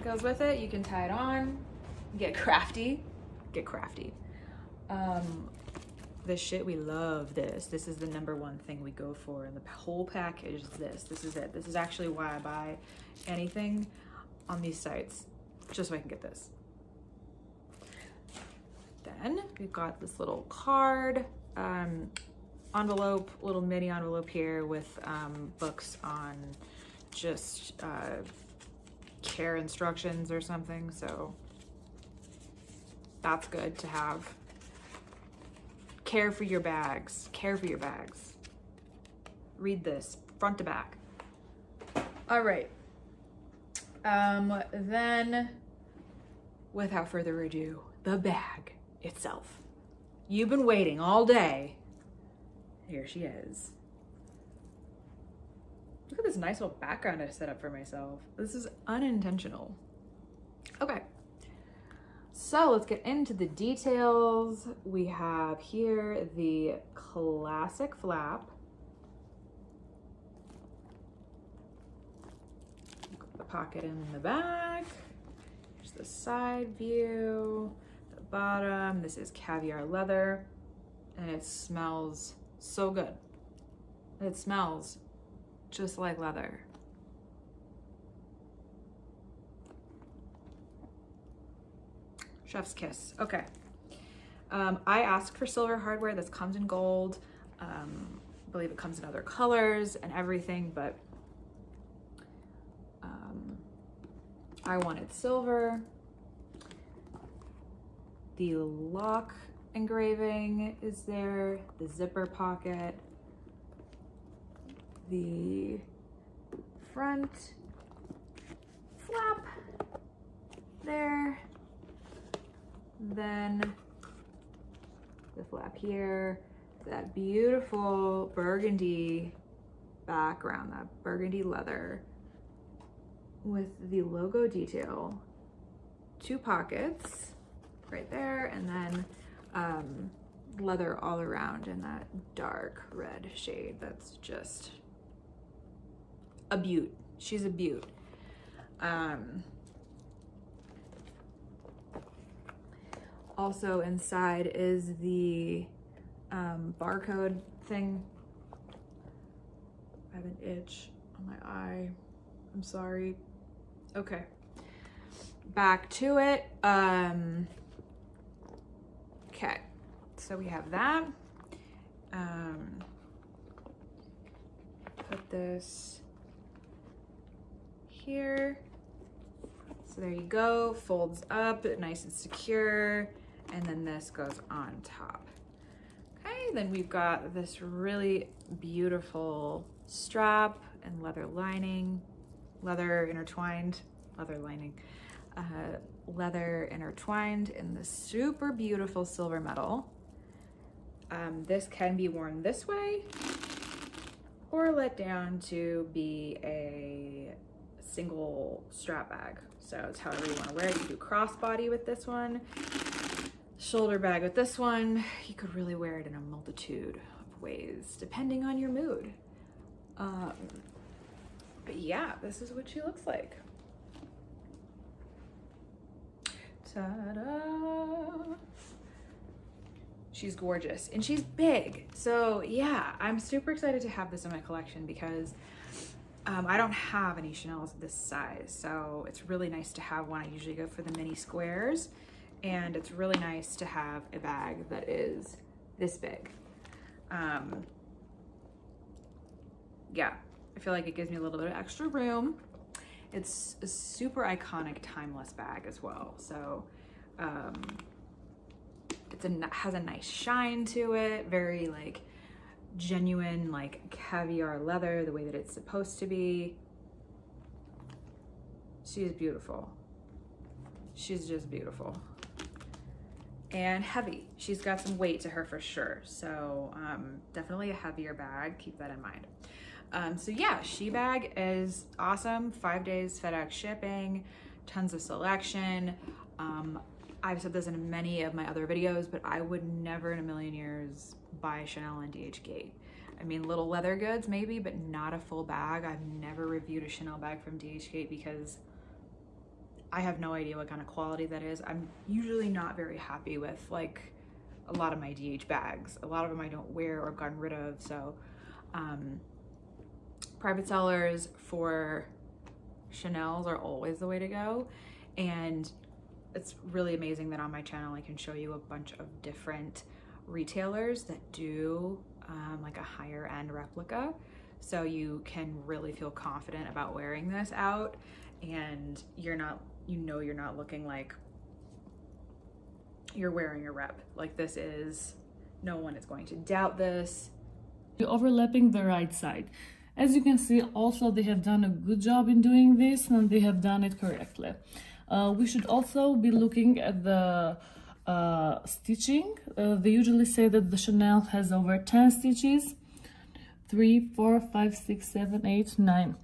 goes with it. You can tie it on, get crafty, get crafty. This shit, we love this. This is the #1 thing we go for in the whole package. This is it. This is actually why I buy anything on these sites, just so I can get this. Then we've got this little card, envelope, little mini envelope here with books on just care instructions or something. So that's good to have. Care for your bags. Care for your bags. Read this front to back. All right. Then, without further ado, the bag itself. You've been waiting all day. Here she is. Look at this nice little background I set up for myself. This is unintentional. Okay. So let's get into the details. We have here the classic flap. The pocket in the back. Here's the side view, the bottom. This is Caviar leather, and it smells so good. It smells just like leather. Chef's kiss. Okay. I asked for silver hardware. This comes in gold. I believe it comes in other colors and everything, but I wanted silver. The lock engraving is there. The zipper pocket. The front flap there. Then the flap here, that beautiful burgundy background, that burgundy leather with the logo detail, 2 pockets right there, and then leather all around in that dark red shade. That's just a beaut. She's a beaut. Also inside is the barcode thing. I have an itch on my eye. I'm sorry. Okay. Back to it. Okay. So we have that. Put this here. So there you go. Folds up, nice and secure. And then this goes on top. Okay, then we've got this really beautiful strap and leather lining, leather intertwined in the super beautiful silver metal. This can be worn this way or let down to be a single strap bag. So it's however you want to wear it. You do crossbody with this one, shoulder bag with this one. You could really wear it in a multitude of ways depending on your mood. But yeah, this is what she looks like. Ta-da! She's gorgeous and she's big. So yeah, I'm super excited to have this in my collection because I don't have any Chanel's this size. So it's really nice to have one. I usually go for the mini squares, and it's really nice to have a bag that is this big. Yeah, I feel like it gives me a little bit of extra room. It's a super iconic, timeless bag as well. So has a nice shine to it, very like genuine, like caviar leather, the way that it's supposed to be. She's beautiful. She's just beautiful. And heavy. She's got some weight to her for sure. So definitely a heavier bag, keep that in mind. So yeah, Shebag is awesome. 5 days FedEx shipping, tons of selection. I've said this in many of my other videos, but I would never in a million years buy Chanel and DH Gate. I mean, little leather goods maybe, but not a full bag. I've never reviewed a Chanel bag from DH Gate because I have no idea what kind of quality that is. I'm usually not very happy with like a lot of my DH bags. A lot of them I don't wear or have gotten rid of. So private sellers for Chanel's are always the way to go. And it's really amazing that on my channel I can show you a bunch of different retailers that do like a higher end replica. So you can really feel confident about wearing this out, and you're not looking like you're wearing a rep. Like this is, no one is going to doubt this. Overlapping the right side. As you can see, also they have done a good job in doing this, and they have done it correctly. We should also be looking at the stitching. They usually say that the Chanel has over 10 stitches. 3, 4, 5, 6, 7, 8, 9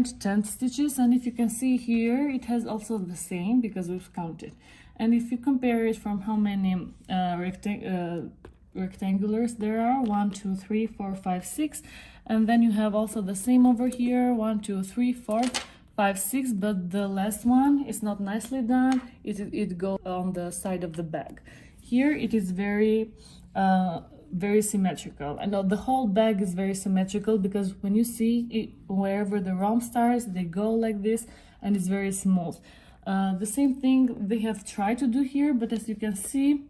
to 10 stitches, and if you can see here, it has also the same because we've counted. And if you compare it from how many rectangulars there are, 1, 2, 3, 4, 5, 6, and then you have also the same over here, 1, 2, 3, 4, 5, 6, but the last one is not nicely done. It goes on the side of the bag. Here it is very symmetrical, and the whole bag is very symmetrical because when you see it, wherever the romp stars, they go like this, and it's very smooth. The same thing they have tried to do here, but as you can see,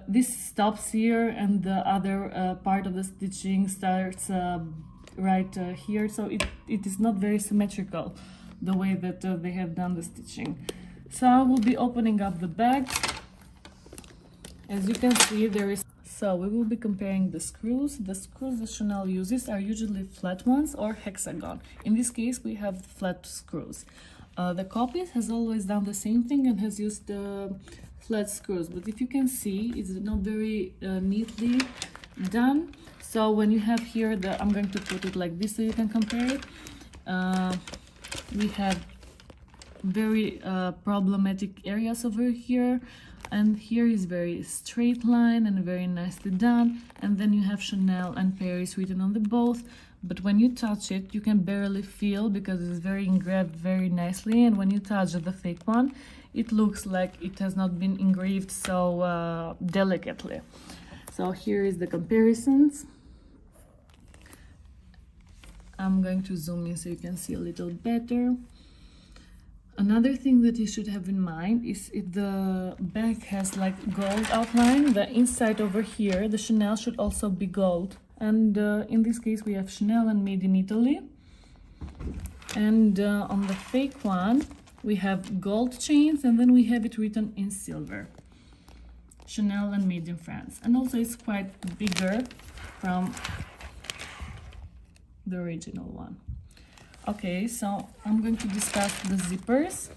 this stops here, and the other part of the stitching starts right here, so it is not very symmetrical the way that they have done the stitching. So I will be opening up the bag. As you can see, so we will be comparing the screws. The screws that Chanel uses are usually flat ones or hexagon. In this case, we have flat screws. The copies has always done the same thing and has used flat screws, but if you can see, it's not very neatly done. So when you have here I'm going to put it like this so you can compare it. We have very problematic areas over here, and here is very straight line and very nicely done, and then you have Chanel and Paris written on the both, but when you touch it you can barely feel because it's very engraved very nicely, and when you touch the fake one it looks like it has not been engraved so delicately. So here is the comparisons. I'm going to zoom in so you can see a little better. Another thing that you should have in mind is if the bag has like gold outline, the inside over here, the Chanel should also be gold. And in this case we have Chanel and made in Italy. And on the fake one, we have gold chains, and then we have it written in silver. Chanel and made in France. And also it's quite bigger from the original one. Okay, so I'm going to discuss the zippers.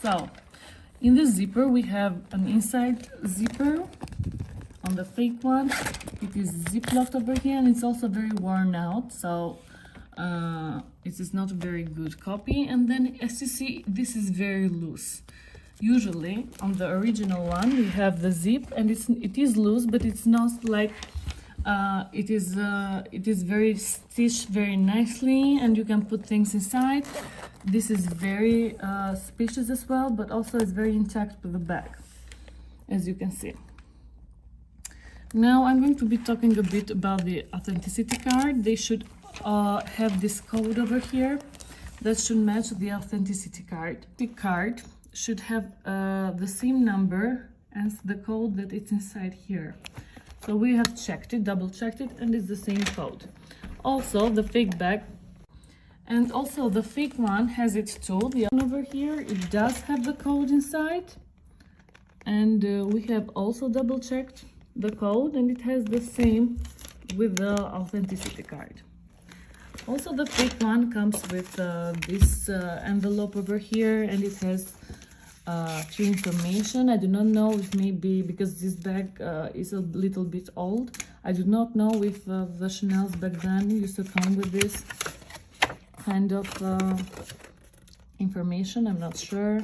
So in the zipper we have an inside zipper. On the fake one it is zip-locked over here, and it's also very worn out, so it is not a very good copy. And then as you see, this is very loose. Usually on the original one we have the zip, and it is loose, but it's not like it is very stitched very nicely, and you can put things inside. This is very spacious as well, but also is very intact with the bag, as you can see. Now I'm going to be talking a bit about the authenticity card. They should have this code over here that should match the authenticity card. The card should have the same number as the code that it's inside here. So we have checked it, double checked it, and it's the same code. Also the fake bag, and also the fake one has it too. The one over here, it does have the code inside, and we have also double checked the code, and it has the same with the authenticity card. Also the fake one comes with this envelope over here, and it has few information. I do not know if maybe because this bag is a little bit old, I do not know if the Chanel's back then used to come with this kind of information. I'm not sure.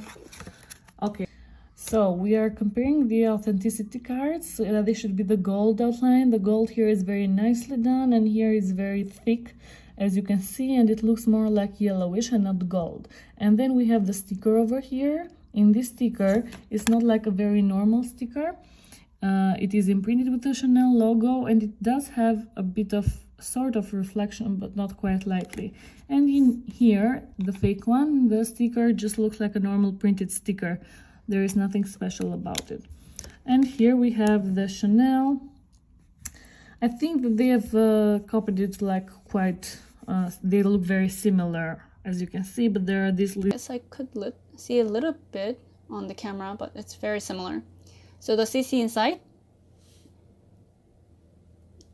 Okay, so we are comparing the authenticity cards. They should be the gold outline. The gold here is very nicely done, and here is very thick as you can see, and it looks more like yellowish and not gold. And then we have the sticker over here. In this sticker, it's not like a very normal sticker. It is imprinted with the Chanel logo, and it does have a bit of sort of reflection, but not quite lightly. And in here, the fake one, the sticker just looks like a normal printed sticker. There is nothing special about it. And here we have the Chanel. I think that they have copied it like quite, they look very similar, as you can see, but there are these little... Yes, I could see a little bit on the camera, but it's very similar. So the CC inside,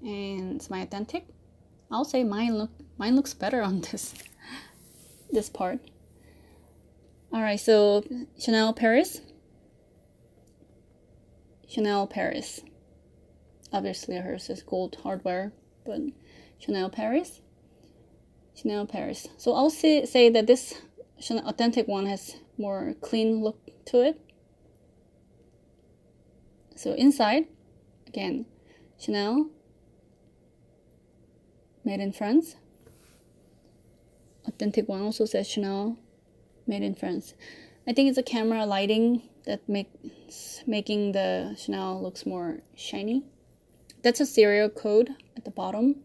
and it's my authentic. I'll say mine looks better on this part. All right, so Chanel Paris. Chanel Paris. Obviously hers is gold hardware, but Chanel Paris. Chanel Paris. So I'll say that this Chanel authentic one has more clean look to it. So inside, again, Chanel, made in France. Authentic one also says Chanel, made in France. I think it's a camera lighting that making the Chanel looks more shiny. That's a serial code at the bottom.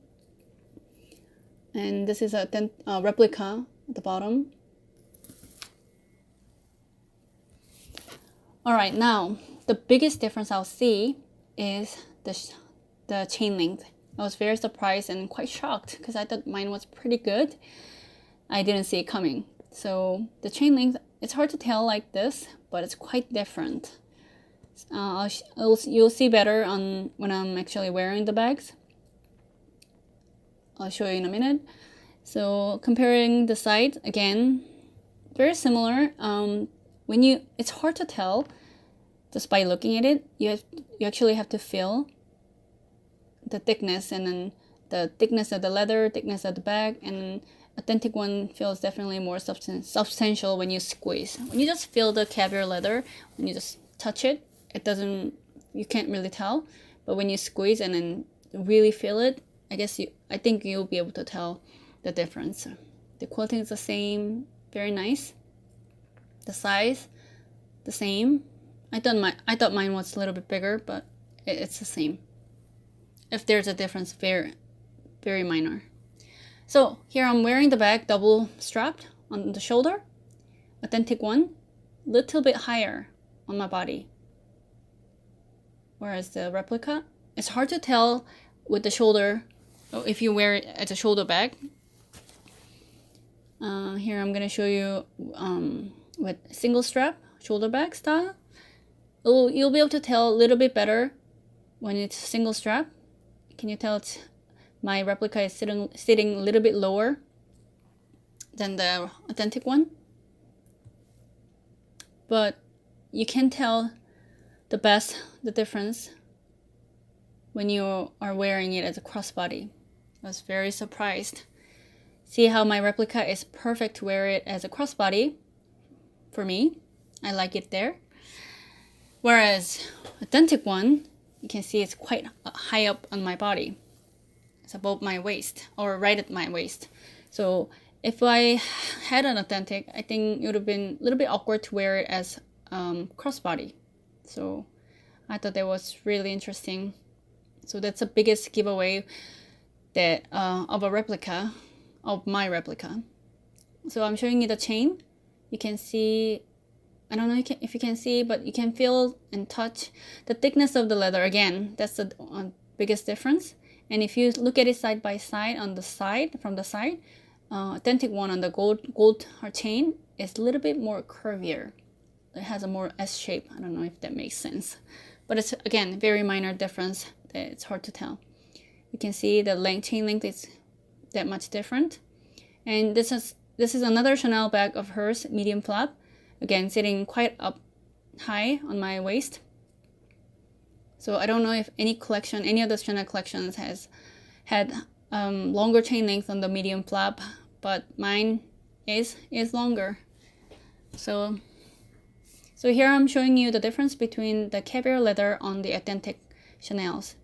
And this is a replica at the bottom. All right, now the biggest difference I'll see is the chain length. I was very surprised and quite shocked because I thought mine was pretty good. I didn't see it coming. So the chain length, it's hard to tell like this, but it's quite different. You'll see better on when I'm actually wearing the bags. I'll show you in a minute. So comparing the sides, again, very similar. It's hard to tell just by looking at it. You actually have to feel the thickness, and then the thickness of the leather, thickness of the bag, and authentic one feels definitely more substantial when you squeeze. When you just feel the Caviar leather, when you just touch it, you can't really tell. But when you squeeze and then really feel it, I think you'll be able to tell the difference. The quilting is the same, very nice. The size, the same. I thought mine was a little bit bigger, but it's the same. If there's a difference, very, very minor. So here I'm wearing the bag double strapped on the shoulder. Authentic one, little bit higher on my body. Whereas the replica, it's hard to tell with the shoulder, if you wear it as a shoulder bag. Here I'm gonna show you with single strap shoulder bag style. You'll be able to tell a little bit better when it's single strap. Can you tell my replica is sitting a little bit lower than the authentic one? But you can tell the difference when you are wearing it as a crossbody. I was very surprised. See how my replica is perfect to wear it as a crossbody. For me, I like it there. Whereas authentic one, you can see it's quite high up on my body. It's above my waist, or right at my waist. So if I had an authentic, I think it would have been a little bit awkward to wear it as crossbody. So I thought that was really interesting. So that's the biggest giveaway that of a replica, of my replica. So I'm showing you the chain. You can see, I don't know if you can see, but you can feel and touch the thickness of the leather. Again, that's the biggest difference. And if you look at it side by side, from the side, authentic one on the gold chain is a little bit more curvier. It has a more S shape. I don't know if that makes sense, but it's again very minor difference that it's hard to tell. You can see the chain length is that much different. And this is another Chanel bag of hers, medium flap, again sitting quite up high on my waist. So I don't know if any of the Chanel collections has had longer chain length on the medium flap, but mine is longer. So here I'm showing you the difference between the Caviar leather on the authentic Chanels.